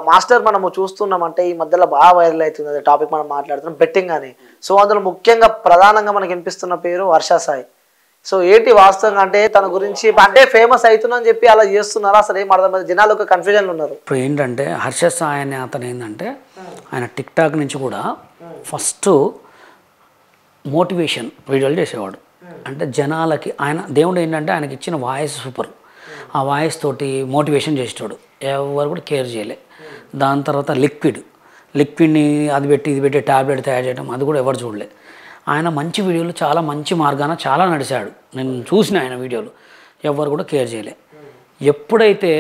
Master మనము చూస్తున్నామంటే ఈ మధ్యలో బాగా వైరల్ అవుతుంది టాపిక్ మనం మాట్లాడుతున్నాం బెట్టింగ్ అని. సో అందులో ముఖ్యంగా ప్రధానంగా మనకి వినిపిస్తున్న పేరు వర్ష సాయి. సో ఏంటి వాస్తవంగా అంటే తన గురించి అంటే ఫేమస్ అవుతున్నా అని చెప్పి అలా చేస్తున్నారు, అసలు ఏం అర్థం జనాలు ఒక కన్ఫ్యూజన్లు ఉన్నారు. ఇప్పుడు ఏంటంటే హర్ష సాయి అనే అతను ఏంటంటే ఆయన టిక్ టాక్ నుంచి కూడా ఫస్ట్ మోటివేషన్ వీడియోలు చేసేవాడు. అంటే జనాలకి ఆయన దేవుడు ఏంటంటే ఆయనకి ఇచ్చిన వాయిస్ సూపర్, ఆ వాయిస్ తోటి మోటివేషన్ చేసేవాడు, ఎవరు కూడా కేర్ చేయలే. దాని తర్వాత లిక్విడ్ని అది పెట్టి ఇది పెట్టి ట్యాబ్లెట్ తయారు చేయడం అది కూడా ఎవరు చూడలే. ఆయన మంచి వీడియోలు చాలా మంచి మార్గాన చాలా నడిచాడు, నేను చూసిన ఆయన వీడియోలు, ఎవరు కూడా కేర్ చేయలే. ఎప్పుడైతే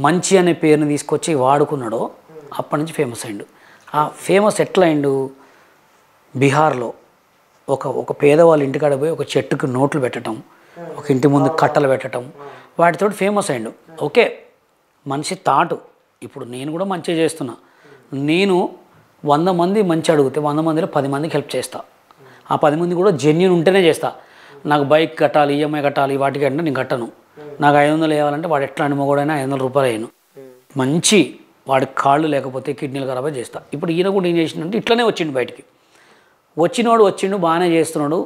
మంచి అనే పేరుని తీసుకొచ్చి వాడుకున్నాడో అప్పటి నుంచి ఫేమస్ అయిండు. ఆ ఫేమస్ ఎట్లా అయిండు, బీహార్లో ఒక పేదవాళ్ళ ఇంటికాడ పోయి ఒక చెట్టుకు నోట్లు పెట్టడం, ఒక ఇంటి ముందు కట్టలు పెట్టడం, వాటితో ఫేమస్ అయిండు. ఓకే, మనిషి తాటు. ఇప్పుడు నేను కూడా మంచిగా చేస్తున్నా, నేను 100 మంది మంచి అడిగితే 100 మందిలో 10 మందికి హెల్ప్ చేస్తా. ఆ 10 మంది కూడా జెన్యూన్ ఉంటేనే చేస్తా. నాకు బైక్ కట్టాలి, ఈఎంఐ కట్టాలి, వాటికి అంటే నేను కట్టను. నాకు 500 వేయాలంటే వాడు ఎట్లా అనిమోగోడైనా 500 రూపాయలు వేయను. మంచి వాడికి కాళ్ళు లేకపోతే కిడ్నీలు ఖరాబ్ చేస్తా. ఇప్పుడు ఈయన కూడా ఏం చేసిందంటే ఇట్లనే వచ్చిండు బయటికి. వచ్చిండు బాగానే చేస్తున్నాడు,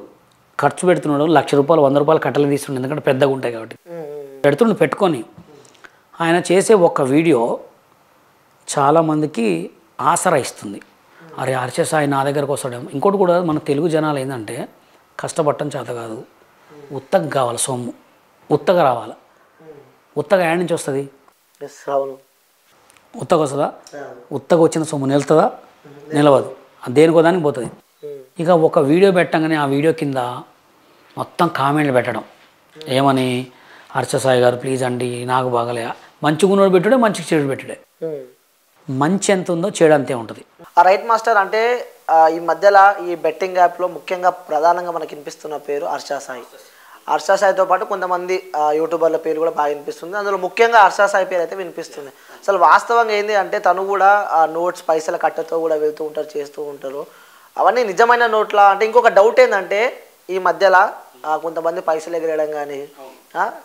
ఖర్చు పెడుతున్నాడు, 1,00,000 రూపాయలు 100 రూపాయలు కట్టలు తీస్తున్నాడు, ఎందుకంటే పెద్దగా ఉంటాయి కాబట్టి పెట్టుకొని. ఆయన చేసే ఒక్క వీడియో చాలామందికి ఆసరా ఇస్తుంది. అరే హర్ష సాయి నా దగ్గరకు వస్తాడేమో. ఇంకోటి కూడా మన తెలుగు జనాలు ఏంటంటే కష్టపడటం చేత కాదు, ఉత్తగా కావాలి, సొమ్ము ఉత్తగా రావాలి. ఉత్తగా యాడ్ నుంచి వస్తుంది, ఉత్తగా వస్తుందా? ఉత్తగా వచ్చిన సొమ్ము నిలుతుందా? నిలవదు, దేనికో దానికి పోతుంది. ఇక ఒక వీడియో పెట్టగానే ఆ వీడియో కింద మొత్తం కామెంట్లు పెట్టడం, ఏమని, హర్ష సాయి గారు ప్లీజ్ అండి నాకు బాగలే. మంచిగా ఉన్నోడు పెట్టుడే, మంచిగా చెడు పెట్టుడే. మంచి ఎంత ఉందో చెడు అంతే ఉంటుంది. Right master. అంటే ఈ మధ్యలో ఈ బెట్టింగ్ యాప్లో ముఖ్యంగా ప్రధానంగా మనకి వినిపిస్తున్న పేరు హర్ష సాయి. హర్ష సాయితో పాటు కొంతమంది యూట్యూబర్ల పేరు కూడా బాగా వినిపిస్తుంది, అందులో ముఖ్యంగా హర్ష సాయి పేరు అయితే వినిపిస్తుంది. అసలు వాస్తవంగా ఏంటి అంటే తను కూడా నోట్స్ పైసల కట్టతో కూడా వెళ్తూ ఉంటారు, చేస్తూ ఉంటారు. అవన్నీ నిజమైన నోట్లా అంటే? ఇంకొక డౌట్ ఏంటంటే ఈ మధ్యలో కొంతమంది పైసలు ఎగరేయడం కానీ,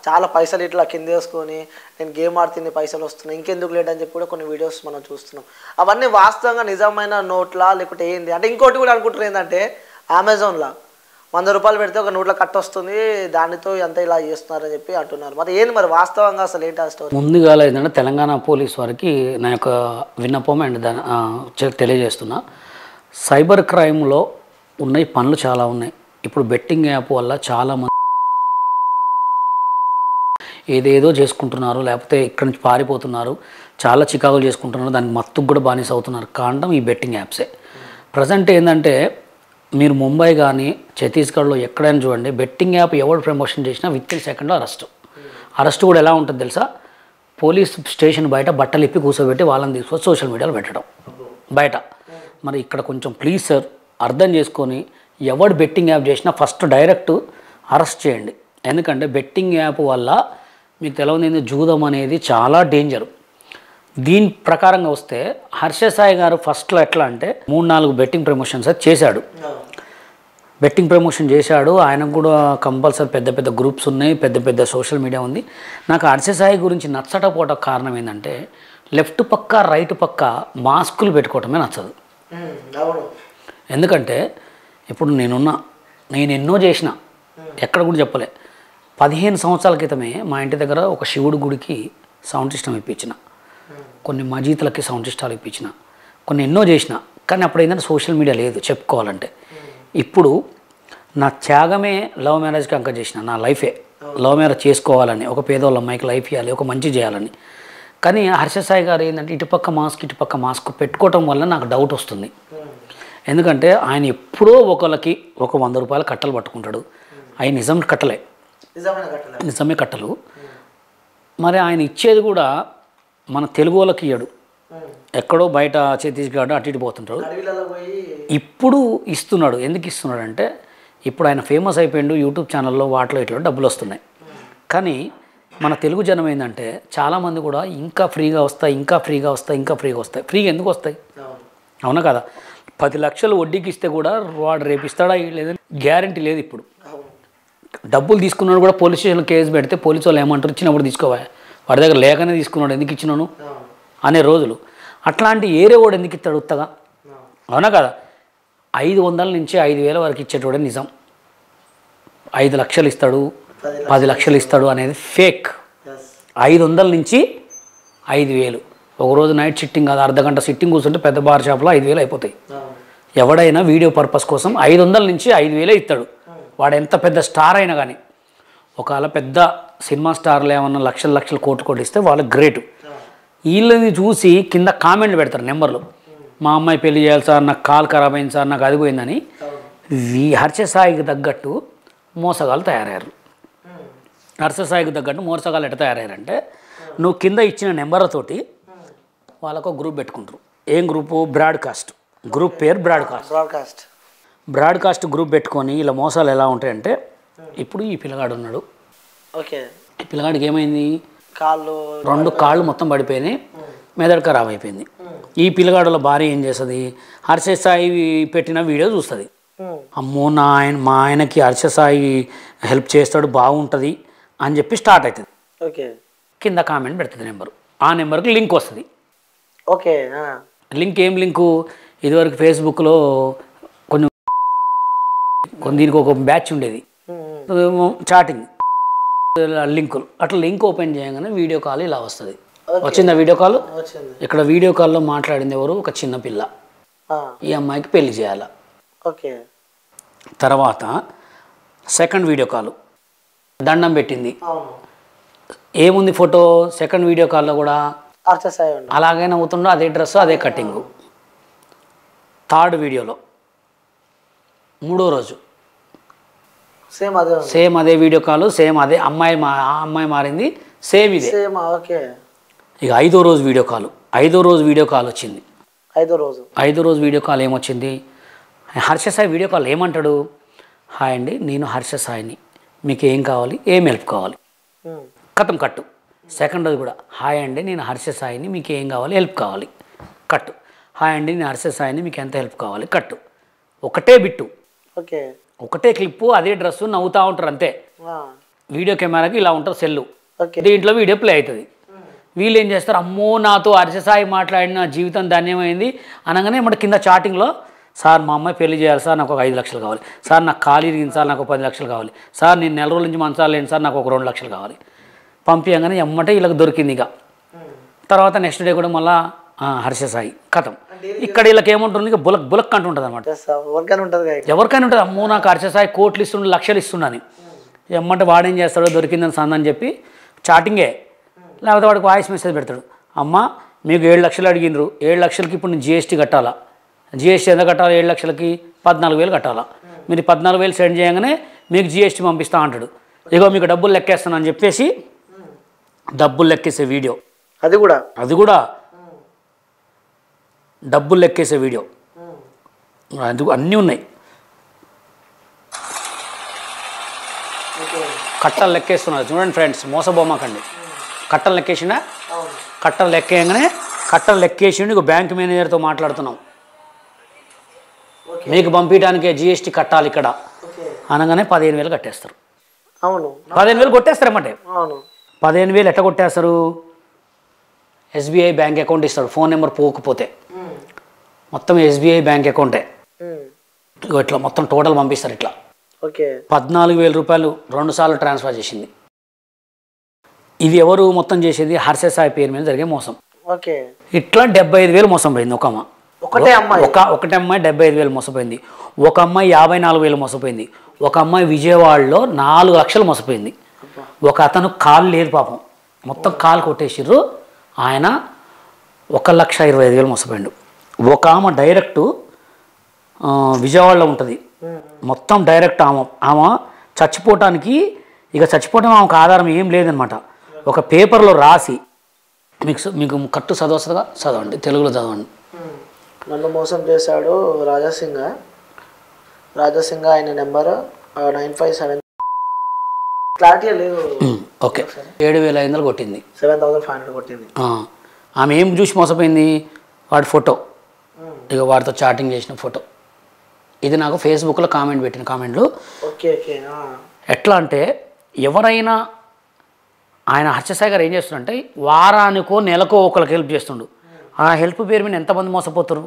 చాలా పైసలు ఇట్లా కింద వేసుకొని నేను గేమ్ ఆడుతుంది పైసలు వస్తున్నాయి ఇంకెందుకు లేట్ అని చెప్పి కూడా కొన్ని వీడియోస్ మనం చూస్తున్నాం. అవన్నీ వాస్తవంగా నిజమైన నోట్లా లేకపోతే ఏంది అంటే? ఇంకోటి కూడా అనుకుంటారు ఏంటంటే అమెజాన్లో 100 రూపాయలు పెడితే ఒక నోట్ల కట్ట వస్తుంది, దానితో ఎంత ఇలా చేస్తున్నారని చెప్పి అంటున్నారు. మరి ఏంది మరి వాస్తవంగా అసలు ఏంటి ఆ స్టోరీ? ముందుగా ఏంటంటే తెలంగాణ పోలీస్ వారికి నా యొక్క విన్నపం అండ్ దాని తెలియజేస్తున్నా. సైబర్ క్రైమ్లో ఉన్నాయి పనులు చాలా ఉన్నాయి. ఇప్పుడు బెట్టింగ్ యాప్ వల్ల చాలామంది ఏదేదో చేసుకుంటున్నారు, లేకపోతే ఇక్కడి నుంచి పారిపోతున్నారు, చాలా చికాకులు చేసుకుంటున్నారు, దానికి మత్తుకు కూడా బానిస అవుతున్నారు. కారణం ఈ బెట్టింగ్ యాప్సే. ప్రజెంట్ ఏంటంటే మీరు ముంబై కానీ ఛత్తీస్గఢ్లో ఎక్కడైనా చూడండి, బెట్టింగ్ యాప్ ఎవరు ప్రమోషన్ చేసినా విత్ సెకండ్లో అరెస్ట్ కూడా ఎలా ఉంటుంది తెలుసా? పోలీస్ స్టేషన్ బయట బట్టలు ఇప్పి కూర్చోబెట్టి వాళ్ళని తీసుకొని సోషల్ మీడియాలో పెట్టడం బయట. మరి ఇక్కడ కొంచెం ప్లీజ్ సార్ అర్థం చేసుకొని ఎవడు బెట్టింగ్ యాప్ చేసినా ఫస్ట్ డైరెక్ట్ అరెస్ట్ చేయండి. ఎందుకంటే బెట్టింగ్ యాప్ వల్ల మీకు తెలియదు, జూదం అనేది చాలా డేంజరు. దీని ప్రకారంగా వస్తే హర్ష సాయి గారు ఫస్ట్లో ఎట్లా అంటే 3-4 బెట్టింగ్ ప్రమోషన్స్ అది చేశాడు. బెట్టింగ్ ప్రమోషన్ చేశాడు. ఆయనకు కూడా కంపల్సరీ పెద్ద పెద్ద గ్రూప్స్ ఉన్నాయి, పెద్ద పెద్ద సోషల్ మీడియా ఉంది. నాకు హర్ష సాయి గురించి నచ్చకపోవడం కారణం ఏంటంటే లెఫ్ట్ పక్క రైట్ పక్క మాస్కులు పెట్టుకోవటమే నచ్చదు. ఎందుకంటే ఇప్పుడు నేను ఎన్నో చేసిన, ఎక్కడ కూడా చెప్పలే. 15 సంవత్సరాల క్రితమే మా ఇంటి దగ్గర ఒక శివుడి గుడికి సౌండ్ సిస్టమ్ ఇప్పించిన, కొన్ని మజీతులకి సౌండ్ సిస్టాలు ఇప్పించిన, కొన్ని ఎన్నో చేసిన. కానీ అప్పుడు ఏంటంటే సోషల్ మీడియా లేదు చెప్పుకోవాలంటే. ఇప్పుడు నా త్యాగమే లవ్ మ్యారేజ్కి అంక చేసిన, నా లైఫే లవ్ మ్యారేజ్ చేసుకోవాలని, ఒక పేదవాళ్ళ అమ్మాయికి లైఫ్ ఇవ్వాలి, ఒక మంచి చేయాలని. కానీ హర్ష సాయి గారు ఏంటంటే ఇటుపక్క మాస్క్ పెట్టుకోవటం వల్ల నాకు డౌట్ వస్తుంది. ఎందుకంటే ఆయన ఎప్పుడో ఒకళ్ళకి ఒక 100 రూపాయల కట్టలు పట్టుకుంటాడు, అవి నిజమే కట్టలు. మరి ఆయన ఇచ్చేది కూడా మన తెలుగు వాళ్ళకి ఇయ్యడు, ఎక్కడో బయట ఛత్తీస్గఢ్ అటు ఇటు పోతుంటాడు. ఇప్పుడు ఇస్తున్నాడు. ఎందుకు ఇస్తున్నాడు అంటే ఇప్పుడు ఆయన ఫేమస్ అయిపోయిండు, యూట్యూబ్ ఛానల్లో వాటిలో ఇట్లా డబ్బులు వస్తున్నాయి. కానీ మన తెలుగు జనం ఏంటంటే చాలామంది కూడా ఇంకా ఫ్రీగా వస్తాయి. ఫ్రీగా ఎందుకు వస్తాయి? అవునా కదా? 10 లక్షలు వడ్డీకి ఇస్తే కూడా వాడు రేపు ఇస్తాడా లేదని గ్యారంటీ లేదు. ఇప్పుడు డబ్బులు తీసుకున్నాడు కూడా పోలీస్ స్టేషన్లో కేసు పెడితే పోలీసు వాళ్ళు ఏమంటారు, ఇచ్చినప్పుడు తీసుకోవా, వాడి దగ్గర లేకనే తీసుకున్నాడు, ఎందుకు ఇచ్చినాను అనే రోజులు. అట్లాంటి ఏరే వాడు ఎందుకు ఇస్తాడు ఉత్తగా? అవునా కదా? 500 నుంచి 5,000 వరకు ఇచ్చేటోడే నిజం. 5 లక్షలు ఇస్తాడు, 10 లక్షలు ఇస్తాడు అనేది ఫేక్. 500 నుంచి 5,000 ఒకరోజు నైట్ సిట్టింగ్ కాదు, అర్ధగంట సిట్టింగ్ కూర్చుంటే పెద్ద బార్ షాప్లో 5,000 అయిపోతాయి. ఎవడైనా వీడియో పర్పస్ కోసం 500 నుంచి 5,000 ఇస్తాడు. వాడు ఎంత పెద్ద స్టార్ అయినా కానీ. ఒకవేళ పెద్ద సినిమా స్టార్లు ఏమన్నా లక్షలు కోట్లు ఇస్తే వాళ్ళకి గ్రేటు. వీళ్ళని చూసి కింద కామెంట్లు పెడతారు నెంబర్లు. మా అమ్మాయి పెళ్లి చేయాలి సార్, నాకు కాల్ ఖరాబ్ అయింది సార్, నాకు అది పోయిందని. హర్షసాయికి తగ్గట్టు మోసగాళ్ళు తయారయ్యారు. హర్షసాయికి తగ్గట్టు మోసగాళ్ళు ఎట్లా తయారయ్యారంటే, నువ్వు కింద ఇచ్చిన నెంబర్లతోటి వాళ్ళకు గ్రూప్ పెట్టుకుంటారు. ఏం గ్రూపు? Broadcast group. పేరు బ్రాడ్కాస్ట్ గ్రూప్ పెట్టుకొని ఇలా మోసాలు ఎలా ఉంటాయంటే, ఇప్పుడు ఈ పిల్లగాడు ఉన్నాడు. ఓకే. ఈ పిల్లగాడికి ఏమైంది? కాళ్ళు 2 కాళ్ళు మొత్తం పడిపోయినాయి, మెదడు ఖరాబ్ అయిపోయింది. ఈ పిల్లగాడుల భార్య ఏం చేస్తుంది? హర్షసాయి పెట్టిన వీడియో చూస్తుంది. అమ్మో మా ఆయనకి హర్షసాయి హెల్ప్ చేస్తాడు, బాగుంటుంది అని చెప్పి స్టార్ట్ అవుతుంది. ఓకే. కింద కామెంట్ పెడుతుంది నెంబరు. ఆ నెంబర్కి లింక్ వస్తుంది. ఓకే. లింక్ ఏం లింకు? ఇదివరకు ఫేస్బుక్లో దీనికి ఒక బ్యాచ్ ఉండేది, చాటింగ్ లింకులు. అట్లా లింక్ ఓపెన్ చేయగానే వీడియో కాల్ ఇలా వస్తుంది. వచ్చిందా వీడియో కాల్? ఇక్కడ వీడియో కాల్లో మాట్లాడింది ఎవరు? ఒక చిన్న పిల్ల. ఈ అమ్మాయికి పెళ్లి చేయాల. ఓకే. తర్వాత సెకండ్ వీడియో కాల్, దండం పెట్టింది. ఏముంది ఫోటో? సెకండ్ వీడియో కాల్లో కూడా అలాగే నవ్వుతుండో, అదే డ్రెస్, అదే కటింగు. థర్డ్ వీడియోలో 3వ రోజు సేమ్ అదే వీడియో కాల్, సేమ్ అదే అమ్మాయి. అమ్మాయి మారింది, సేమ్ ఇదే. ఇక 5వ రోజు వీడియో కాల్. 5వ రోజు వీడియో కాల్ వచ్చింది. 5వ రోజు వీడియో కాల్ ఏమొచ్చింది? హర్షసాయి వీడియో కాల్ ఏమంటాడు? హాయ్ అండి, నేను హర్షసాయిని, మీకు ఏం కావాలి, ఏం హెల్ప్ కావాలి? కథం కట్టు. సెకండ్ రోజు కూడా హాయ్ అండి, నేను హర్షసాయిని, మీకు ఏం కావాలి, హెల్ప్ కావాలి? కట్టు. హాయ్ అండి, నేను హర్షసాయిని, మీకు ఎంత హెల్ప్ కావాలి? కట్టు. ఒకటే బిట్టు, ఒకటే క్లిప్పు, అదే డ్రెస్సు, నవ్వుతూ ఉంటారు అంతే. వీడియో కెమెరాకి ఇలా ఉంటారు సెల్లు, దీంట్లో వీడియో ప్లే అవుతుంది. వీళ్ళు ఏం చేస్తారు? అమ్మో నాతో హర్షసాయి మాట్లాడిన జీవితం ధన్యమైంది అనగానే మన కింద చాటింగ్లో, సార్ మా అమ్మాయి పెళ్లి చేయాలి సార్, నాకు ఒక 5 లక్షలు కావాలి సార్, నాకు ఖాళీ ఇరిగింది సార్, నాకు 10 లక్షలు కావాలి సార్, నేను నెల రోజుల నుంచి మంచాలు లేను సార్, నాకు ఒక 2 లక్షలు కావాలి. పంపించగానే ఎమ్మటే వీళ్ళకి దొరికింది. ఇక తర్వాత నెక్స్ట్ డే కూడా మళ్ళీ హర్షసాయి కథం. ఇక్కడ వీళ్ళకి ఏముంటుంది? ఇక బులక్ అంటుంటుంది అనమాట. ఎవరికైనా ఉంటుంది, అమ్మో నాకు హర్షసాయి కోట్లు ఇస్తుండు, లక్షలు ఇస్తుండని. ఎమ్మంటే వాడేం చేస్తాడో, దొరికిందని సందని చెప్పి చాటింగే, లేకపోతే వాడికి వాయిస్ మెసేజ్ పెడతాడు. అమ్మ మీకు 7 లక్షలు అడిగినరు, 7 లక్షలకి ఇప్పుడు నేను GST కట్టాలా. GST ఎంత కట్టాలి? 7 లక్షలకి 14,000 కట్టాలా. మీరు 14,000 సెండ్ చేయగానే మీకు GST పంపిస్తా అంటాడు. ఇగో మీకు డబ్బులు లెక్కేస్తాను అని చెప్పేసి డబ్బులు లెక్కేసే వీడియో. అది కూడా డబ్బులు లెక్కేసే వీడియో. అది అన్నీ ఉన్నాయి. కట్టలు లెక్కేస్తున్నారు చూడండి ఫ్రెండ్స్, మోసబొమ్మకండి. కట్టలు లెక్కేసిండా? కట్టలు లెక్కేయగానే కట్టలు లెక్కేసిండి. ఇక బ్యాంక్ మేనేజర్తో మాట్లాడుతున్నాం, మీకు పంపించడానికే GST కట్టాలి ఇక్కడ అనగానే 15,000 కట్టేస్తారు. 15,000 కొట్టేస్తారు అన్నమాట. 15,000 ఎట్లా కొట్టేస్తారు? SBI బ్యాంక్ అకౌంట్ ఇస్తాడు, ఫోన్ నెంబర్ పోకపోతే మొత్తం SBI బ్యాంక్ అకౌంటే. ఇట్లా మొత్తం టోటల్ పంపిస్తారు. ఇట్లా 14,000 రూపాయలు 2 సార్లు ట్రాన్స్ఫర్ చేసింది. ఇది ఎవరు మొత్తం చేసేది? హర్షసాయి పేరు మీద జరిగే మోసం. ఇట్లా 75,000 మోసం పోయింది ఒక అమ్మ. ఒకటే అమ్మాయి 75,000 మోసపోయింది. ఒక అమ్మాయి 54,000 మోసపోయింది. ఒక అమ్మాయి విజయవాడలో 4 లక్షలు మోసపోయింది. ఒక అతను కాలు లేదు పాపం, మొత్తం కాలు కొట్టేసిర్రు, ఆయన 1,25,000 మోసపోయిండు. ఒక ఆమె డైరెక్టు విజయవాడలో ఉంటుంది, మొత్తం డైరెక్ట్ ఆమె చచ్చిపోవటానికి, ఇక చచ్చిపోవటం ఆమెకు ఆధారం ఏం లేదనమాట. ఒక పేపర్లో రాసి మీకు కట్టు చదవస్తుందిగా, చదవండి, తెలుగులో చదవండి. నన్ను మోసం చేశాడు రాజాసింగ, ఆయన నెంబర్ 957. క్లారిటీ లేదు. ఓకే, 7,500 కొట్టింది, 7,500 కొట్టింది. ఆమె ఏం చూసి మోసపోయింది? వాడి ఫోటో, ఇక వాడితో చాటింగ్ చేసిన ఫోటో. ఇది నాకు ఫేస్బుక్లో కామెంట్ పెట్టిన కామెంట్లు. ఎట్లా అంటే, ఎవరైనా ఆయన హర్షసాయి గారు ఏం చేస్తుండంటే వారానికో నెలకో ఒకరికి హెల్ప్ చేస్తుండు. ఆ హెల్ప్ పేరు మీద ఎంతమంది మోసపోతారు.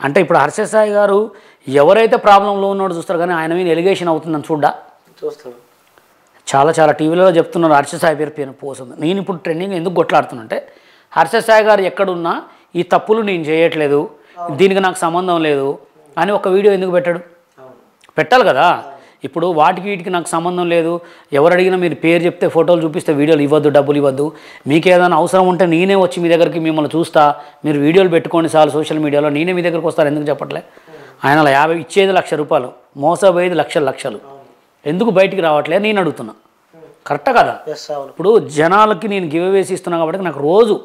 అంటే ఇప్పుడు హర్ష సాయి గారు ఎవరైతే ప్రాబ్లంలో ఉన్నాడో చూస్తారు, కానీ ఆయన మీద ఎలిగేషన్ అవుతుందని చూస్తాడు. చాలా టీవీలో చెప్తున్నారు హర్ష సాయి పేరు పోతుంది. నేను ఇప్పుడు ట్రెండింగ్ ఎందుకు కొట్లాడుతున్నంటే, హర్ష సాయి గారు ఎక్కడున్నా ఈ తప్పులు నేను చేయట్లేదు, దీనికి నాకు సంబంధం లేదు అని ఒక వీడియో ఎందుకు పెట్టాడు? పెట్టాలి కదా. ఇప్పుడు వాటికి వీటికి నాకు సంబంధం లేదు, ఎవరు అడిగినా మీరు పేరు చెప్తే ఫోటోలు చూపిస్తే వీడియోలు ఇవ్వద్దు, డబ్బులు ఇవ్వద్దు, మీకు ఏదైనా అవసరం ఉంటే నేనే వచ్చి మీ దగ్గరికి మిమ్మల్ని చూస్తా, మీరు వీడియోలు పెట్టుకోండి చాలు సోషల్ మీడియాలో, నేనే మీ దగ్గరికి వస్తాను ఎందుకు చెప్పట్లే? ఆయన 50 ఇచ్చేది ₹1,00,000, మోసపోయేది లక్షలు ఎందుకు బయటికి రావట్లే నేను అడుగుతున్నా. కరెక్టా కదా? ఇప్పుడు జనాలకి నేను గివ్ అవేస్ ఇస్తున్నా కాబట్టి నాకు రోజు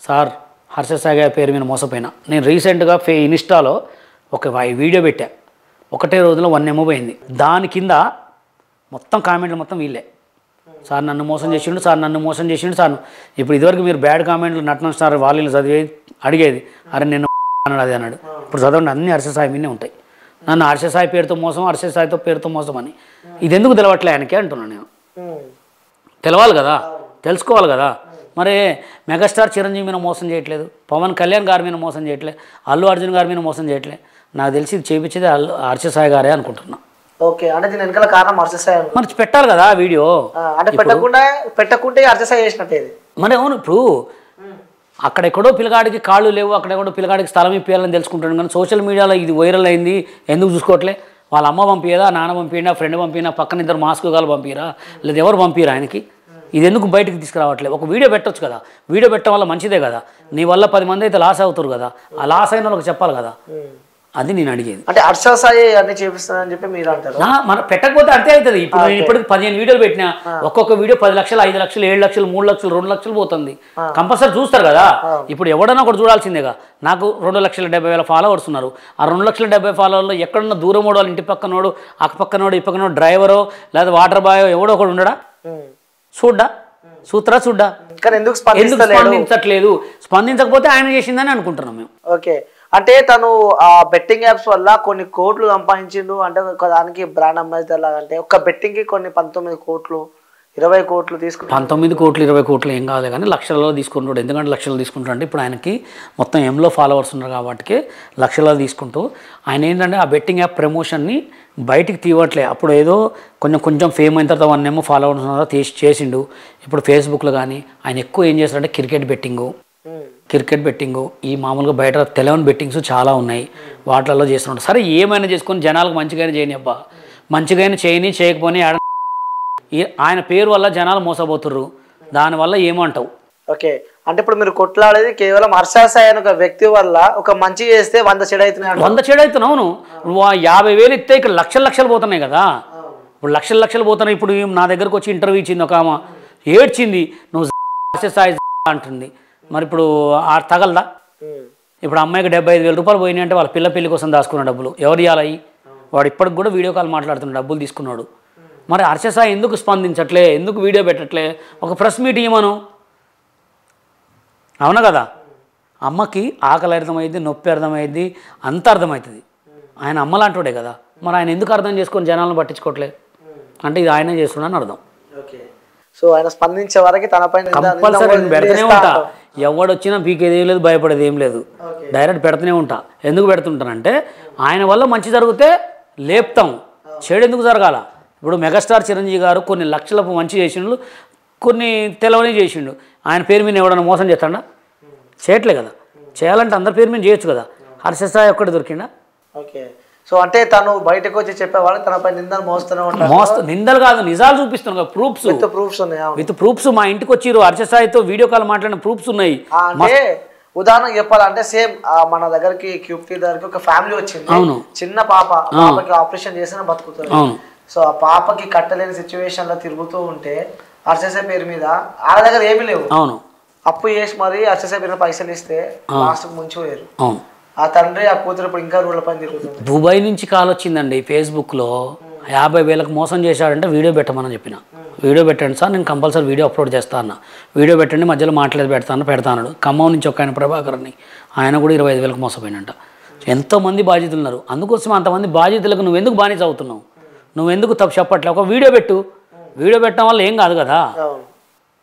సార్ హర్ష సాయి గారి పేరు మీద మోసపోయినా. నేను రీసెంట్గా ఇన్స్టాలో ఒక వీడియో పెట్టా, ఒకటే రోజులో 1 M పోయింది. దాని కింద మొత్తం కామెంట్లు మొత్తం వీళ్ళే, సార్ నన్ను మోసం చేసిండు, సార్ నన్ను మోసం చేసిండు సార్. ఇప్పుడు ఇదివరకు మీరు బ్యాడ్ కామెంట్లు నటన స్టార్ వాళ్ళు చదివేది అడిగేది, అరే నేను అన్నాడు అది అన్నాడు. ఇప్పుడు చదవండి అన్ని హర్ష సాయి మీదే ఉంటాయి. నన్ను హర్ష సాయి పేరుతో మోసం, హర్ష సాయితో పేరుతో మోసం అని. ఇది ఎందుకు తెలవట్లే ఆయనకే అంటున్నాను నేను. తెలవాలి కదా, తెలుసుకోవాలి కదా. మరి మెగాస్టార్ చిరంజీవి మీద మోసం చేయట్లేదు, పవన్ కళ్యాణ్ గారి మీద మోసం చేయట్లేదు, అల్లు అర్జున్ గారి మీద మోసం చేయట్లేదు. నాకు తెలిసి ఇది చేయించేది హర్ష సాయి గారే అనుకుంటున్నా. ఓకే, అంటే దీని వెనకాల కారణం హర్ష సాయి మరి పెట్టాలి కదా వీడియో. అంటే పెట్టకుంటే హర్ష సాయి చేసినట్టే. మరి అవును, ఇప్పుడు అక్కడెక్కడో పిల్లగాడికి కాళ్ళు లేవు, అక్కడెక్కడో పిల్లగాడికి స్థలం ఇప్పించాలని తెలుసుకుంటాను, కానీ సోషల్ మీడియాలో ఇది వైరల్ అయింది ఎందుకు చూసుకోవట్లే? వాళ్ళ అమ్మ పంపియదా, నాన్న పంపినా, ఫ్రెండ్ పంపినా, పక్కన ఇద్దరు మాస్క్ గాలు పంపిరా, లేదా ఎవరు పంపిరా ఆయనకి? ఇది ఎందుకు బయటకు తీసుకురావట్లేదు? ఒక వీడియో పెట్టొచ్చు కదా, వీడియో పెట్టడం వల్ల మంచిదే కదా, నీ వల్ల 10 మంది అయితే లాస్ అవుతారు కదా, ఆ లాస్ అయిన వాళ్ళకి చెప్పాలి కదా. అది నేను అడిగేది. అంటే హర్ష సాయి అన్ని చేపిస్తానని చెప్పి మీరు అంటారు. మన పెట్టకపోతే అంతే అవుతుంది. ఇప్పుడు నేను ఇప్పటికి 15 వీడియోలు పెట్టినా, ఒక్కొక్క వీడియో 10 లక్షలు, 5 లక్షలు, 7 లక్షలు, 3 లక్షలు, 2 లక్షలు పోతుంది. కంపల్సరీ చూస్తారు కదా. ఇప్పుడు ఎవడన్నా ఒకటి చూడాల్సిందేగా. నాకు 2,70,000 ఫాలోవర్స్ ఉన్నారు. ఆ 2,70,000 ఫాలోవర్లో ఎక్కడున్న దూరం వాళ్ళ ఇంటి పక్కనోడు, అక్కపక్కనోడు, ఈ పక్కనోడు, డ్రైవరో లేదా వాటర్ బాయో ఎవడో ఒకడు ఉండడా? చూడ్డా కానీ ఎందుకు స్పందించట్లేదు? స్పందించకపోతే ఆయన చేసిందని అనుకుంటున్నాం మేము. ఓకే, అంటే తను ఆ బెట్టింగ్ యాప్స్ వల్ల కొన్ని కోట్లు సంపాదించిండు. అంటే దానికి బ్రాండ్ అంబాసిడర్ లాగా, అంటే ఒక్క బెట్టింగ్ కి కొన్ని 19 కోట్లు 20 కోట్లు తీసుకుంటాడు. 19 కోట్లు 20 కోట్లు ఏం కాదు కానీ లక్షలలో తీసుకుంటాడు. ఎందుకంటే లక్షలు తీసుకుంటాడు అంటే ఇప్పుడు ఆయనకి మొత్తం ఎంలో ఫాలోవర్స్ ఉన్నారు కాబట్టి లక్షలలో తీసుకుంటూ ఆయన ఏంటంటే ఆ బెట్టింగ్ యాప్ ప్రమోషన్ని బయటికి తీయట్లే. అప్పుడు ఏదో కొంచెం ఫేమ్ అయిన తర్వాత 1 M ఫాలోవర్స్ ఉన్నారో చేసిండు. ఇప్పుడు ఫేస్బుక్లో కానీ ఆయన ఎక్కువ ఏం చేస్తాడంటే క్రికెట్ బెట్టింగు, ఈ మామూలుగా బయట తెలియని బెట్టింగ్స్ చాలా ఉన్నాయి, వాటిలలో చేస్తున్నాడు. సరే ఏమైనా చేసుకొని జనాలకు మంచిగానే చేయని అబ్బా, మంచిగానే చేయకపోని ఆయన పేరు వల్ల జనాలు మోసపోతుర్రు, దానివల్ల ఏమంటావు? ఓకే, అంటే ఇప్పుడు మీరు కొట్లాడేది కేవలం హర్ష సాయి అనే ఒక వ్యక్తి వల్ల ఒక మంచి చేస్తే 100 చెడు అవుతున్నాయి. 100 చెడు అవుతున్నావు. నువ్వు 50,000 ఇస్తే ఇక్కడ లక్షలు పోతున్నాయి కదా. ఇప్పుడు లక్షలు పోతున్నాయి. ఇప్పుడు నా దగ్గరకు వచ్చి ఇంటర్వ్యూ ఇచ్చింది ఒక ఆమె, ఏడ్చింది, నువ్వు హర్ష సాయి అంటుంది. మరి ఇప్పుడు తగలదా? ఇప్పుడు అమ్మాయికి 75,000 రూపాయలు పోయినాయి అంటే వాళ్ళ పిల్లి కోసం దాచుకున్న డబ్బులు ఎవరు ఇవ్వాలి? వాడు ఇప్పటికి కూడా వీడియో కాల్ మాట్లాడుతున్న డబ్బులు తీసుకున్నాడు. మరి హర్ష సాయి ఎందుకు స్పందించట్లే, ఎందుకు వీడియో పెట్టట్లే? ఒక ప్రెస్ మీట్ ఇవ్వమను. అవునా కదా? అమ్మకి ఆకలి అర్థమైంది, నొప్పి అర్థమైంది, అంత అర్థమవుతుంది. ఆయన అమ్మలాంటోడే కదా. మరి ఆయన ఎందుకు అర్థం చేసుకొని జనాలను పట్టించుకోవట్లే అంటే ఇది ఆయన చేస్తున్నాడని అర్థం. సో ఆయన స్పందించే వరకు తనపైన కంపల్సరీ పెడుతూనే ఉంటా. ఎవడొచ్చినా పీకేది ఏం లేదు, భయపడేది ఏం లేదు, డైరెక్ట్ పెడుతూనే ఉంటా. ఎందుకు పెడుతుంటానంటే ఆయన వల్ల మంచి జరిగితే లేపుతాం, చెడు ఎందుకు జరగాల? ఇప్పుడు మెగాస్టార్ చిరంజీవి గారు కొన్ని లక్షలకు మంచి చేసిండు, కొన్ని తెలవని చేసిండు. ఆయన పేరు మీద ఎవడన్నా మోసం చేస్తాడా? చేయట్లే కదా. చేయాలంటే అందరి పేరు మీద చేయొచ్చు కదా. హర్ష సాయి ఒక్కటి దొరికిండా? ఓకే, సో అంటే తను బయటకు వచ్చి చెప్పేవాళ్ళు తనపై నిందలు మోస్తూనే ఉంటారు. నిందలు కాదు, నిజాలు చూపిస్తున్నాను కదా, ప్రూఫ్స్ ఉన్నాయి. విత్ ప్రూఫ్స్ మా ఇంటికి వచ్చిర్రు, హర్ష సాయితో వీడియో కాల్ మాట్లాడిన ప్రూఫ్స్ ఉన్నాయి. అంటే ఉదాహరణకు చెప్పాలంటే సేమ్ మన దగ్గరికి క్యూప్టీ దగ్గరికి ఒక ఫ్యామిలీ వచ్చింది. అవును, చిన్న పాపకి ఆపరేషన్ చేసిన బతుకుతుంది. అవును, సో ఆ పాపకి కట్టలేని సిచ్యువేషన్ లో తిరుగుతూ ఉంటే హర్ష సాయి పేరు మీద వాళ్ళ దగ్గర ఏమీ లేవు. అవును, అప్పు చేసి మరి హర్ష సాయి పేరు పైసలు ఇస్తే లాస్ట్ ముంచిపోయారు. అవును, ఆ తండ్రి ఆ కూతురు ఇప్పుడు ఇంకా రూళ్ళ పని తిరుగుతుంది. దుబాయ్ నుంచి కాల్ వచ్చిందండి ఫేస్బుక్లో, 50,000కు మోసం చేశాడంటే వీడియో పెట్టమని చెప్పిన. వీడియో పెట్టండి సార్, నేను కంపల్సరీ వీడియో అప్లోడ్ చేస్తా అన్న. వీడియో పెట్టండి, మధ్యలో మాట్లాడి పెడతాను. ఖమ్మం నుంచి ఒక ఆయన ప్రభాకర్ని, ఆయన కూడా 25,000కు మోసపోయినంట. ఎంతోమంది బాధితులు ఉన్నారు. అందుకోసం అంతమంది బాధితులకు నువ్వు ఎందుకు బానిస అవుతున్నావు? నువ్వు ఎందుకు తప్పు చెప్పట్లే? ఒక వీడియో పెట్టు. వీడియో పెట్టడం వల్ల ఏం కాదు కదా.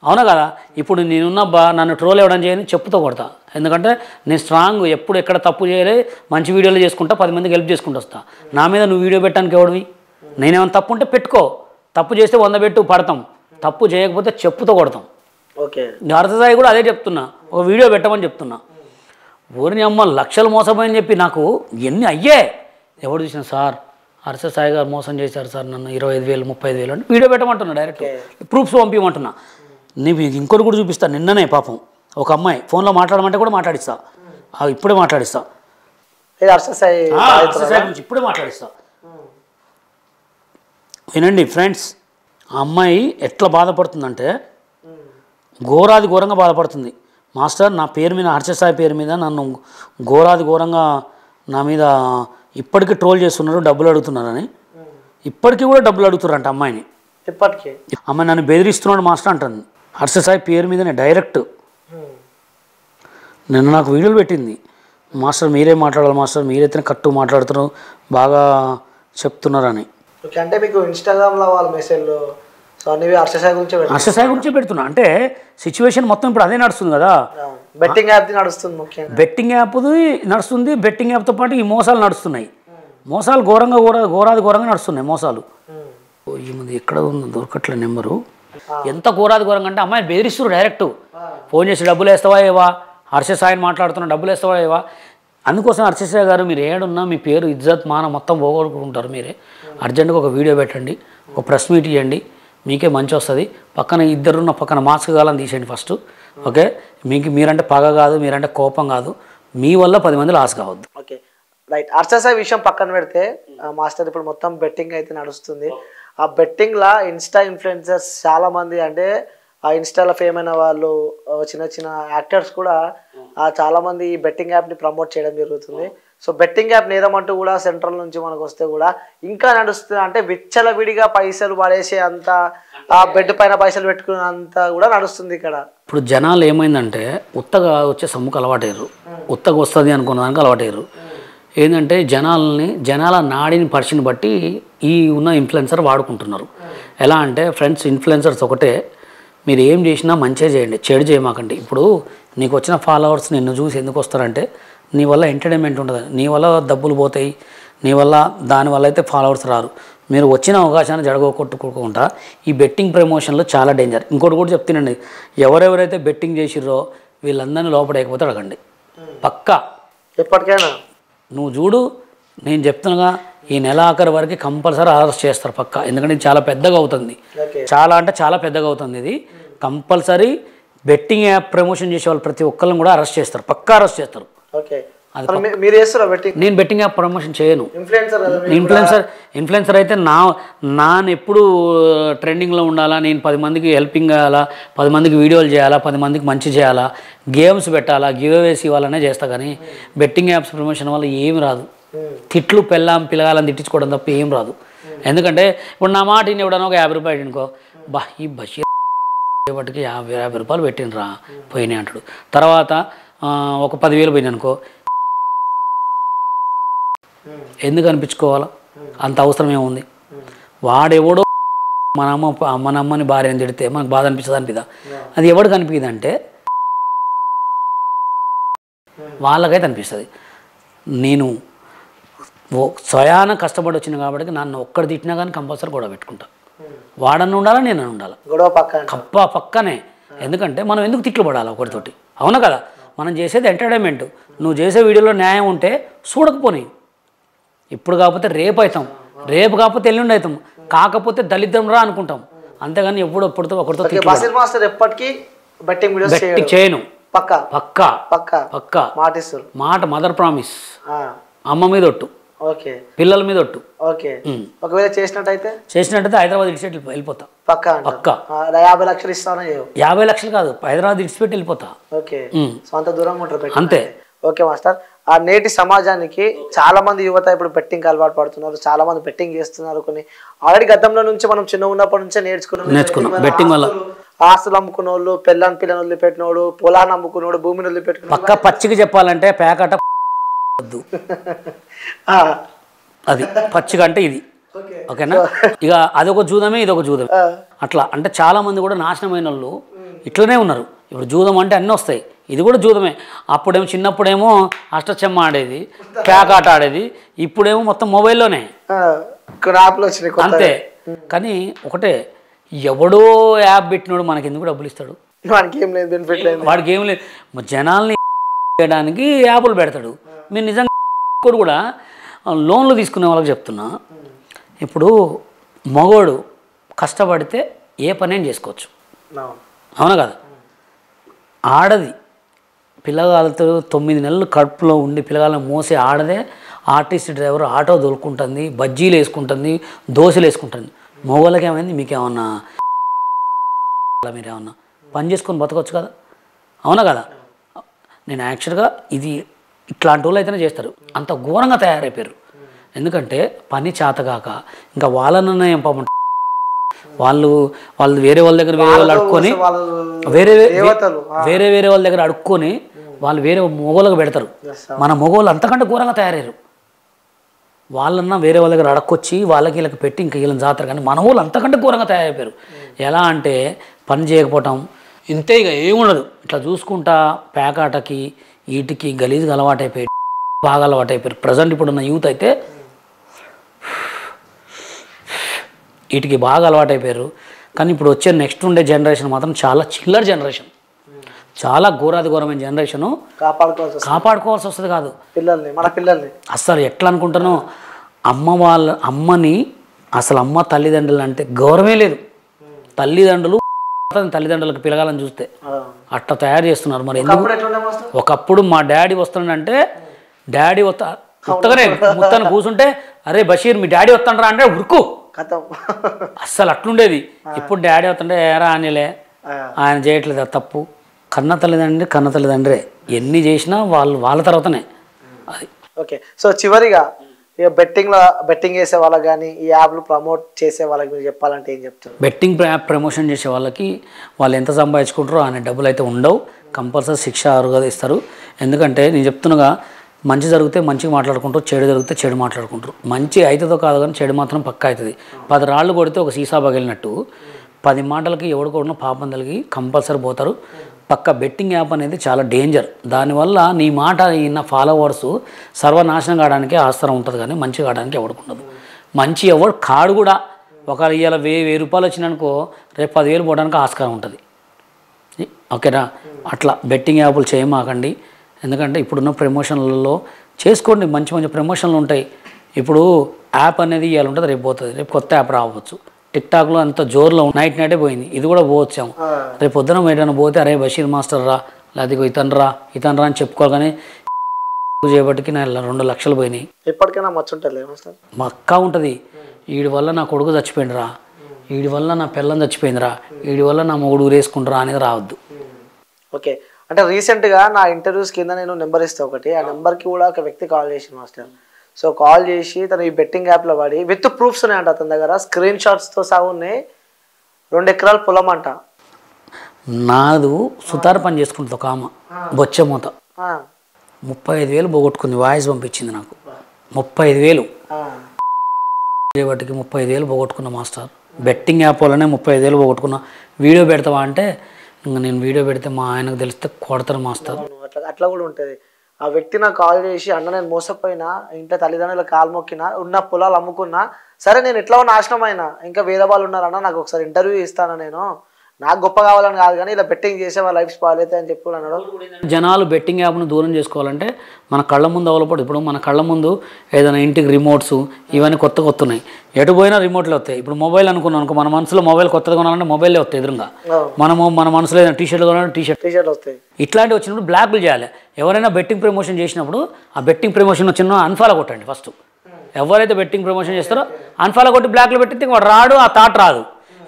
అవునా కదా? ఇప్పుడు నేనున్న నన్ను ట్రోల్ ఇవ్వడం చేయని చెప్పుతో కొడతా. ఎందుకంటే నేను స్ట్రాంగ్, ఎప్పుడు ఎక్కడ తప్పు చేయలే, మంచి వీడియోలు చేసుకుంటా, 10 మందికి హెల్ప్ చేసుకుంటూ వస్తా. నా మీద నువ్వు వీడియో పెట్టడానికి ఎవడివి? నేనేమైనా తప్పు ఉంటే పెట్టుకో, తప్పు చేస్తే 100 పెట్టు పడతాం, తప్పు చేయకపోతే చెప్పుతో కొడతాం. ఓకే, అర్థసాయి కూడా అదే చెప్తున్నా, ఒక వీడియో పెట్టమని చెప్తున్నా. ఊరిని అమ్మ లక్షలు మోసపోయని చెప్పి నాకు ఎన్ని అయ్యే, ఎవడు చూసిన సార్ అర్థసాయి గారు మోసం చేశారు సార్ నన్ను 25,000 35,000 అంటే వీడియో పెట్టమంటున్నా, డైరెక్ట్ ప్రూఫ్స్ పంపించమంటున్నా. నీకు ఇంకోటి కూడా చూపిస్తా. నిన్ననే పాపం ఒక అమ్మాయి ఫోన్లో మాట్లాడమంటే కూడా మాట్లాడిస్తా, ఇప్పుడే మాట్లాడిస్తా, అర్షసాయి గురించి ఇప్పుడే మాట్లాడిస్తా. వినండి ఫ్రెండ్స్, ఆ అమ్మాయి ఎట్లా బాధపడుతుందంటే ఘోరాది ఘోరంగా బాధపడుతుంది. మాస్టర్ నా పేరు మీద, హర్షసాయి పేరు మీద నన్ను ఘోరాది ఘోరంగా నా మీద ఇప్పటికీ ట్రోల్ చేస్తున్నారు, డబ్బులు అడుగుతున్నారని. ఇప్పటికీ కూడా డబ్బులు అడుగుతున్నారంట అమ్మాయిని. ఇప్పటికీ అమ్మాయి నన్ను బెదిరిస్తున్నాడు మాస్టర్ అంటుంది. హర్షసాయి పేరు మీదనే డైరెక్ట్. నిన్న నాకు వీడియోలు పెట్టింది, మాస్టర్ మీరే మాట్లాడాలి మాస్టర్, మీరైతే కట్టు మాట్లాడుతున్నారు, బాగా చెప్తున్నారని. ఓకే, అంటే మీకు ఇన్స్టాగ్రామ్లో వాళ్ళ మెసేజ్లో హర్షసాయి గురించే పెడుతున్నా. అంటే సిచ్యువేషన్ మొత్తం ఇప్పుడు అదే నడుస్తుంది కదా, బెట్టింగ్ యాప్ నడుస్తుంది, ముఖ్యంగా బెట్టింగ్ యాప్ది నడుస్తుంది. బెట్టింగ్ యాప్తో పాటు ఈ మోసాలు నడుస్తున్నాయి. మోసాలు ఘోరాది ఘోరంగా నడుస్తున్నాయి మోసాలు. ఈ ముందు ఎక్కడ ఉంది దొరకట్లే నెంబరు. ఎంత ఘోరాది ఘోరంగా అంటే అమ్మాయిని బెదిరిస్తున్నారు డైరెక్ట్. ఫోన్ చేసి డబ్బులు వేస్తావా ఏవా, హర్షసాయిని మాట్లాడుతున్నా, డబ్బులు వేస్తావా ఏవా. అందుకోసం హర్షసాయి గారు మీరు ఏడున్నా మీ పేరు ఇజ్జత్ మాన మొత్తం పోగొట్టుకుంటారు. మీరే అర్జెంటుగా ఒక వీడియో పెట్టండి, ఒక ప్రెస్ మీట్ ఇవ్వండి, మీకే మంచి వస్తుంది. పక్కన ఇద్దరున్న పక్కన మాస్క్ గాలని తీసేయండి ఫస్ట్. ఓకే, మీరంటే పగ కాదు, మీరంటే కోపం కాదు, మీ వల్ల 10 మంది లాస్ కావద్దు. Okay right. హర్షసాయి విషయం పక్కన పెడితే మాస్టర్, ఇప్పుడు మొత్తం బెట్టింగ్ అయితే నడుస్తుంది. ఆ బెట్టింగ్లా ఇన్స్టా ఇన్ఫ్లుయెన్సర్స్ చాలామంది, అంటే ఆ ఇన్స్టాలో ఫేమ్ అయిన వాళ్ళు, చిన్న చిన్న యాక్టర్స్ కూడా చాలామంది ఈ బెట్టింగ్ యాప్ని ప్రమోట్ చేయడం జరుగుతుంది. సో బెట్టింగ్ యాప్ నేరం అంటూ కూడా సెంట్రల్ నుంచి మనకు వస్తే కూడా ఇంకా నడుస్తుంది. అంటే విచ్చలవిడిగా పైసలు పడేసే అంత, ఆ బెడ్ పైన పైసలు పెట్టుకునే అంత కూడా నడుస్తుంది ఇక్కడ. ఇప్పుడు జనాలు ఏమైందంటే ఉత్తగా వచ్చే సమ్ముకు అలవాటయ్యారు, ఉత్తగా వస్తుంది అనుకున్న దానికి అలవాటయ్యారు. ఏంటంటే జనాల నాడిని పరిచిని బట్టి ఈ ఉన్న ఇన్ఫ్లుయెన్సర్ వాడుకుంటున్నారు. ఎలా అంటే ఫ్రెండ్స్, ఇన్ఫ్లుయెన్సర్స్ ఒకటే, మీరు ఏం చేసినా మంచిగా చేయండి, చెడు చేయమాకండి. ఇప్పుడు నీకు వచ్చిన ఫాలోవర్స్ నిన్ను చూసి ఎందుకు వస్తారంటే నీ వల్ల ఎంటర్టైన్మెంట్ ఉంటుంది, నీ వల్ల డబ్బులు పోతాయి, నీ వల్ల దానివల్ల అయితే ఫాలోవర్స్ రారు. మీరు వచ్చిన అవకాశాన్ని జడగొట్టుకోకుండా ఈ బెట్టింగ్ ప్రమోషన్లో చాలా డేంజర్. ఇంకోటి కూడా చెప్తానండి, ఎవరెవరైతే బెట్టింగ్ చేసిర్రో వీళ్ళందరినీ లోపడేయకపోతే అడగండి, పక్కా ఎప్పటికైనా. నువ్వు చూడు, నేను చెప్తున్నా, ఈ నెల ఆఖరి వరకు కంపల్సరీ అరెస్ట్ చేస్తారు పక్కా. ఎందుకంటే ఇది చాలా పెద్దగా అవుతుంది, చాలా అంటే చాలా పెద్దగా అవుతుంది. ఇది కంపల్సరీ బెట్టింగ్ యాప్ ప్రమోషన్ చేసే వాళ్ళు ప్రతి ఒక్కరిని కూడా అరెస్ట్ చేస్తారు, పక్కా అరెస్ట్ చేస్తారు. నేను బెట్టింగ్ యాప్ ప్రమోషన్ చేయను. ఇన్ఫ్లుయెన్సర్ అయితే నాన్న ఎప్పుడు ట్రెండింగ్లో ఉండాలా, నేను 10 మందికి హెల్పింగ్ చేయాలా, 10 మందికి వీడియోలు చేయాలా, 10 మందికి మంచి చేయాలా, గేమ్స్ పెట్టాలా, గివ్ అవేస్ ఇవ్వాలనే చేస్తా. కానీ బెట్టింగ్ యాప్స్ ప్రమోషన్ వల్ల ఏమి రాదు. తిట్లు పిల్లగాలని తిట్టించుకోవడం తప్ప ఏం రాదు. ఎందుకంటే ఇప్పుడు నా మాట ఇవ్వడానికి ఒక 50 రూపాయలు అనుకో, బా ఈ బషీర్ బట్టికి 50 రూపాయలు పెట్టినరా పోయినాయి అంటాడు. తర్వాత ఒక 10,000 పోయినాయి అనుకో, ఎందుకు అనిపించుకోవాలా, అంత అవసరం ఏముంది. వాడెవడో మన అమ్మని భార్యని తిడితే మనకు బాధ అనిపిస్తుంది అనిపిదా? అది ఎవడికి అనిపిస్తుంది అంటే వాళ్ళకైతే అనిపిస్తుంది. నేను స్వయాన కష్టపడి వచ్చిన కాబట్టి నన్ను ఒక్కడు తిట్టినా కానీ కంపల్సరీ గొడవ పెట్టుకుంటా. వాడన్నా ఉండాలా, నేను ఉండాలా, గొడవ పక్కనే. ఎందుకంటే మనం ఎందుకు తిట్లు పడాలి ఒకటితోటి? అవునా కదా? మనం చేసేది ఎంటర్టైన్మెంట్. నువ్వు చేసే వీడియోలో న్యాయం ఉంటే చూడకపోని, ఇప్పుడు కాకపోతే రేపు అవుతాం, రేపు కాకపోతే ఎల్లుండి అవుతాం, కాకపోతే దళిద్రం రా అనుకుంటాం. అంతేగాని ఎప్పుడు ఒకరితో ఎప్పటికీ బెట్టింగ్ చేయను. పక్కా మాట, మదర్ ప్రామిస్. అమ్మ మీద ఒట్టు, పిల్లల మీద ఒట్టు. ఒకవేళ చేసినట్టయితే హైదరాబాద్ ఇడిచిపెట్టి వెళ్ళిపోతా. పక్కా 50 లక్షలు ఇస్తాను. 50 లక్షలు కాదు, హైదరాబాద్ ఇడిచిపెట్టి వెళ్ళిపోతా. అంత దూరంగా ఉంటారు అంతే. ఓకే మాస్టర్, ఆ నేటి సమాజానికి చాలా మంది యువత ఇప్పుడు బెట్టింగ్ అలవాటు పడుతున్నారు, చాలా మంది బెట్టింగ్ చేస్తున్నారు. కొన్ని ఆల్రెడీ గతంలో నుంచి మనం చిన్న ఉన్నప్పటి నుంచే నేర్చుకున్నాం. బెట్టింగ్ వల్ల ఆస్తులు అమ్ముకున్న వాళ్ళు, పిల్లని వదిలిపెట్టినోడు, పొలాన్ని అమ్ముకున్నాడు, భూమిని వదిలిపెట్టుకున్నాడు. పక్క పచ్చికి చెప్పాలంటే పేకట అది పచ్చిగా అంటే ఇది. ఓకేనా? ఇక అదొక జూదమే, ఇదొక జూదమే. అట్లా అంటే చాలా మంది కూడా నాశనమైన వాళ్ళు ఇట్లనే ఉన్నారు. ఇప్పుడు జూదం అంటే అన్నీ వస్తాయి, ఇది కూడా జూదమే. అప్పుడేమో చిన్నప్పుడేమో అష్టచెమ్మ ఆడేది, ప్యాకాట ఆడేది, ఇప్పుడేమో మొత్తం మొబైల్లోనే అంతే. కానీ ఒకటే, ఎవడో యాప్ పెట్టినోడు మనకి ఎందుకు డబ్బులు ఇస్తాడు? వాడికి ఏం లేదు బెనిఫిట్ లేదు, వాడికి ఏం లేదు. జనాల్ని చేయడానికి యాప్లు పెడతాడు. మీరు నిజంగా కూడా లోన్లు తీసుకునే వాళ్ళకి చెప్తున్నా, ఇప్పుడు మగోడు కష్టపడితే ఏ పనేం చేసుకోవచ్చు, అవునా కదా? ఆడది పిల్లగాలతో 9 నెలలు కడుపులో ఉండి పిల్లగాలను మోసే ఆడదే ఆర్టిస్ట్ డ్రైవర్ ఆటో దొరుకుంటుంది, బజ్జీలు వేసుకుంటుంది, దోశలు వేసుకుంటుంది. మగవాళ్ళకి ఏమైంది? మీకేమన్నా మీరేమన్నా పని చేసుకొని బతకొచ్చు కదా, అవునా కదా? నేను యాక్చువల్గా ఇది ఇట్లాంటి వాళ్ళు అయితేనే చేస్తారు. అంత ఘోరంగా తయారైపోయారు. ఎందుకంటే పని చేతగాక ఇంకా వాళ్ళనన్నా ఏం పాపం వాళ్ళు వేరే వాళ్ళ దగ్గర వేరే వాళ్ళు అడుక్కొని వేరే వాళ్ళ దగ్గర అడుక్కొని వాళ్ళు వేరే మొగోళ్ళకి పెడతారు. మన మొగోళ్ళు అంతకంటే ఘోరంగా తయారయ్యారు. వాళ్ళన్నా వేరే వాళ్ళ దగ్గర అడక్కొచ్చి వాళ్ళకి వీళ్ళకి పెట్టి ఇంకా వీళ్ళని జాతర. కానీ మన వాళ్ళు అంతకంటే ఘోరంగా తయారైపోయారు. ఎలా అంటే పని చేయకపోవటం ఇంతే, ఇక ఏముండదు. ఇట్లా చూసుకుంటా పేకాటకి వీటికి గలీజ్గా అలవాటైపోయి బాగా అలవాటైపోయారు. ప్రజెంట్ ఇప్పుడున్న యూత్ అయితే వీటికి బాగా అలవాటైపోయారు. కానీ ఇప్పుడు వచ్చే నెక్స్ట్ ఉండే జనరేషన్ మాత్రం చాలా చిల్లర్ జనరేషన్, చాలా ఘోరమైన జనరేషను. కాపాడుకోవాల్సి వస్తుంది. కాదు మన పిల్లల్ని అసలు ఎట్లా అనుకుంటానో, అమ్మని అసలు అమ్మ తల్లిదండ్రులు అంటే గౌరవమే లేదు. తల్లిదండ్రులకు పిలగాలని చూస్తే అట్లా తయారు చేస్తున్నారు. మరి ఎందుకు? ఒకప్పుడు మా డాడీ వస్తుండంటే డాడీ ఉత్తగానే ముత్తను కూర్చుంటే, అరే బషీర్ మీ డాడీ వస్తాండ్రా అంటే ఉరుకు, అస్సలు అట్లుండేది. ఇప్పుడు డాడీ వస్తుంటే ఏరా అనేలే, ఆయన చేయట్లేదు తప్పు. కన్న తల్లిదండ్రే ఎన్ని చేసినా వాళ్ళ తర్వాతనే అది. ఓకే, సో చివరిగా ఇక బెట్టింగ్ చేసే వాళ్ళకి కానీ ఈ యాప్లు ప్రమోట్ చేసే వాళ్ళకి మీరు చెప్పాలంటే ఏం చెప్తారు? బెట్టింగ్ యాప్ ప్రమోషన్ చేసే వాళ్ళకి వాళ్ళు ఎంత సంపాదించుకుంటారో అనే డబ్బులు అయితే ఉండవు. కంపల్సరీ శిక్ష అరుగా ఇస్తారు. ఎందుకంటే నేను చెప్తున్నాగా, మంచి జరిగితే మంచిగా మాట్లాడుకుంటారు, చెడు జరిగితే చెడు మాట్లాడుకుంటారు. మంచి అవుతుందో కాదు కానీ చెడు మాత్రం పక్కా అవుతుంది. 10 రాళ్ళు కొడితే ఒక సీసా పగిలినట్టు 10 మాటలకి ఎవడు కొడినా పాపం తలిగి కంపల్సరీ పోతారు. పక్క బెట్టింగ్ యాప్ అనేది చాలా డేంజర్. దానివల్ల నీ మాట ఈయన ఫాలోవర్స్ సర్వనాశనం కావడానికి ఆస్కారం ఉంటుంది, కానీ మంచి కావడానికి ఎవడుకుండదు. మంచి ఎవడు కాడు కూడా. ఒకవేళ ఇవాళ 1000 రూపాయలు వచ్చిననుకో, రేపు 10,000 పోవడానికి ఆస్కారం ఉంటుంది. ఓకేనా? అట్లా బెట్టింగ్ యాప్లు చేయమాకండి. ఎందుకంటే ఇప్పుడున్న ప్రమోషన్లలో చేసుకోండి, మంచి ప్రమోషన్లు ఉంటాయి. ఇప్పుడు యాప్ అనేది ఇవాళ ఉంటుంది, రేపు పోతుంది, రేపు కొత్త యాప్ రావచ్చు. టిక్టాక్లో అంత జోరులో నైటే పోయింది, ఇది కూడా పోవచ్చాము. రేపు పొద్దున ఏదైనా పోతే అరే బషీర్ మాస్టర్ రా, లేకపోతే ఇతను రా అని చెప్పుకోవాలి. కానీ చేయబట్టికి నా 2 లక్షలు పోయినాయి. ఎప్పటికైనా మచ్చుంటుంది, మా అక్క ఉంటుంది, వీడి వల్ల నా కొడుకు చచ్చిపోయిందిరా, వీడి వల్ల నా పిల్లం చచ్చిపోయిందిరా, వీడి వల్ల నా మొగుడు ఊరేసుకుంటారా అనేది రావద్దు. ఓకే, అంటే రీసెంట్గా నా ఇంటర్వ్యూస్ కింద నేను నెంబర్ ఇస్తే ఒకటి, ఆ నెంబర్కి కూడా ఒక వ్యక్తి కాల్ చేసింది మాస్టర్. సో కాల్ చేసి తను ఈ బెట్టింగ్ యాప్లో పడి విత్ ప్రూఫ్స్ ఉన్నాయంట అతని దగ్గర, స్క్రీన్ షాట్స్తో సహా ఉన్నాయి. 2 ఎకరాల పొలం అంట. నాదు సుతార పని చేసుకుంటుంది ఒక ఆమె, బొచ్చమూత. 35,000 పోగొట్టుకుంది. వాయిస్ పంపించింది నాకు. 35,000 వాటికి 35,000 పోగొట్టుకున్నా మాస్టర్. బెట్టింగ్ యాప్ వల్లనే 35,000 పోగొట్టుకున్నా. వీడియో పెడతావా అంటే, ఇంకా నేను వీడియో పెడితే మా ఆయనకు తెలిస్తే కొడతారు మాస్టర్. అట్లా కూడా ఉంటుంది. ఆ వ్యక్తి నాకు కాల్ చేసి, అన్న నేను మోసపోయినా, ఇంట్లో తల్లిదండ్రులు కాలు మొక్కినా, ఉన్న పొలాలు అమ్ముకున్నా, సరే నేను ఎట్లా నాశనం అయినా, ఇంకా వేరే వాళ్ళు ఉన్నారన్న, నాకు ఒకసారి ఇంటర్వ్యూ ఇస్తాను, నేను నాకు గొప్ప కావాలని కాదు కానీ ఇలా బెట్టింగ్ చేసే వాళ్ళ లైఫ్ స్పాయిల్ అవుతాయి అని చెప్పి అన్నాడు. జనాలు బెట్టింగ్ యాప్ను దూరం చేసుకోవాలంటే మన కళ్ళ ముందు అవలపడు. ఇప్పుడు మన కళ్ళ ముందు ఏదైనా ఇంటికి రిమోట్స్ ఇవన్నీ కొత్త ఉన్నాయి, ఎటు పోయినా రిమోట్లు వస్తాయి. ఇప్పుడు మొబైల్ అనుకున్నాం అనుకో, మన మనసులో మొబైల్ కొత్తగా కొనాలంటే మొబైలే వస్తాయి ఎదురుగా. మన మనసులో ఏదైనా టీషర్ట్ కొనాలంటే టీషర్ట్ వస్తాయి. ఇట్లాంటివి వచ్చినప్పుడు బ్లాక్లు చేయాలి. ఎవరైనా బెట్టింగ్ ప్రమోషన్ చేసినప్పుడు ఆ బెట్టింగ్ ప్రమోషన్ వచ్చిన అన్ఫాలో కొట్టండి ఫస్ట్. ఎవరైతే బెట్టింగ్ ప్రమోషన్ చేస్తారో అన్ఫాలో కొట్టి బ్లాక్లో పెట్టితే వాడు రాడు, ఆ థాట్ రాదు.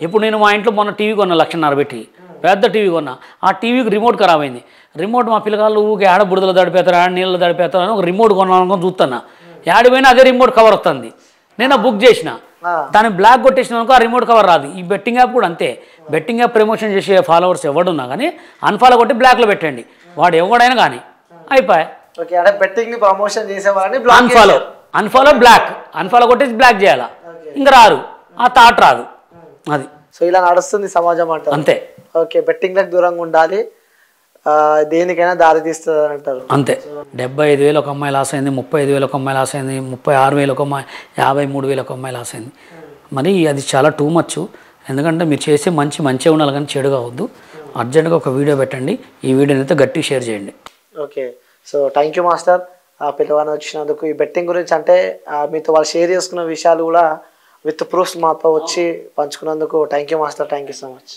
ఇప్పుడు నేను మా ఇంట్లో మొన్న టీవీ కొన్నా, 1,50,000 పెట్టి పెద్ద టీవీ కొన్నా. ఆ టీవీకి రిమోట్ ఖరాబ్ అయింది. రిమోట్ మా పిల్లగాళ్ళు ఊకే ఆడ బుడదలు తడిపేస్తారు, ఆడ నీళ్ళు తడిపేస్తారు అని ఒక రిమోట్ కొనాలనుకొని చూస్తున్నా. ఆడిపోయినా అదే రిమోట్ కవర్ వస్తుంది. నేను బుక్ చేసిన, దాన్ని బ్లాక్ కొట్టేసిన అనుకో, ఆ రిమోట్ కవర్ రాదు. ఈ బెట్టింగ్ యాప్ కూడా అంతే. బెట్టింగ్ యాప్ ప్రమోషన్ చేసే ఫాలోవర్స్ ఎవడున్నా కానీ అన్ఫాలో కొట్టి బ్లాక్లో పెట్టండి, వాడు ఎవడైనా కానీ అయిపోయి. ఓకే, అంటే బెట్టింగ్ ప్రమోషన్ చేసేవాళ్ళని అన్ఫాలో అన్ఫాలో కొట్టేసి బ్లాక్ చేయాలా, ఇంకా రారు, ఆ థాట్ రాదు. అది సో ఇలా నడుస్తుంది సమాజం అంట. అంతే. ఓకే, బెట్టింగ్లకు దూరంగా ఉండాలి, దేనికైనా దారి తీస్తుంది అంటారు. అంతే. 75,000 ఒక అమ్మాయి లాస్ అయింది, 35,000 ఒక అమ్మాయి లాస్ అయింది, 36,000 ఒక అమ్మాయి, 53,000 ఒక అమ్మాయి లాస్ అయింది. మరి అది చాలా టూ మచ్. ఎందుకంటే మీరు చేసే మంచిగా ఉండాలి కానీ చెడు కావద్దు. అర్జెంటుగా ఒక వీడియో పెట్టండి, ఈ వీడియోని అయితే గట్టిగా షేర్ చేయండి. Okay, so thank you master, ఆ పిల్లవాడిని వచ్చినందుకు. ఈ బెట్టింగ్ గురించి అంటే మీతో వాళ్ళు షేర్ చేసుకున్న విషయాలు కూడా విత్ ప్రూఫ్స్ మాతో వచ్చి పంచుకున్నందుకు thank you master, thank you so much.